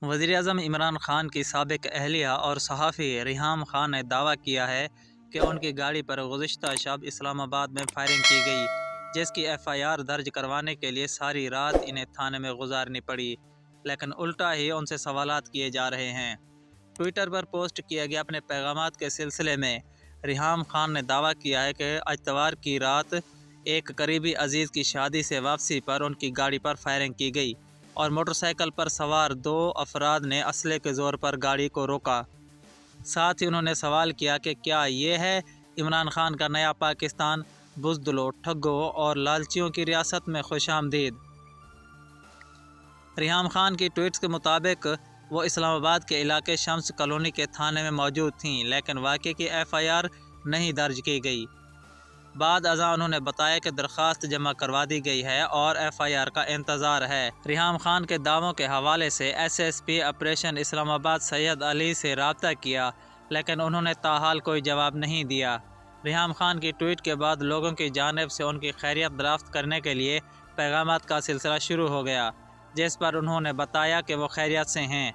वज़ीर-ए-आज़म इमरान खान की साबिक़ अहलिया और सहाफ़ी रिहाम खान ने दावा किया है कि उनकी गाड़ी पर गुज़िश्ता शब इस्लामाबाद में फायरिंग की गई, जिसकी FIR दर्ज करवाने के लिए सारी रात इन्हें थाने में गुजारनी पड़ी, लेकिन उल्टा ही उनसे सवालात किए जा रहे हैं। ट्विटर पर पोस्ट किए गए अपने पैगामात के सिलसिले में रिहाम खान ने दावा किया है कि इतवार की रात एक करीबी अजीज़ की शादी से वापसी पर उनकी गाड़ी पर फायरिंग की गई और मोटरसाइकिल पर सवार 2 अफराद ने असले के ज़ोर पर गाड़ी को रोका। साथ ही उन्होंने सवाल किया कि क्या ये है इमरान खान का नया पाकिस्तान, बुज़दिलों, ठगों और लालचियों की रियासत में खुशामदीद। रिहाम खान की ट्वीट्स के मुताबिक वो इस्लामाबाद के इलाके शम्स कॉलोनी के थाने में मौजूद थीं, लेकिन वाक़े की FIR नहीं दर्ज की गई। बाद अज़ां उन्होंने बताया कि दरख्वास्त जमा करवा दी गई है और FIR का इंतज़ार है। रिहाम खान के दावों के हवाले से SSP ऑपरेशन इस्लामाबाद सैयद अली से रब्ता किया, लेकिन उन्होंने ताहाल कोई जवाब नहीं दिया। रिहाम खान की ट्वीट के बाद लोगों की जानिब से उनकी खैरियत दराफ्त करने के लिए पैगामात का सिलसिला शुरू हो गया, जिस पर उन्होंने बताया कि वो खैरियत से हैं।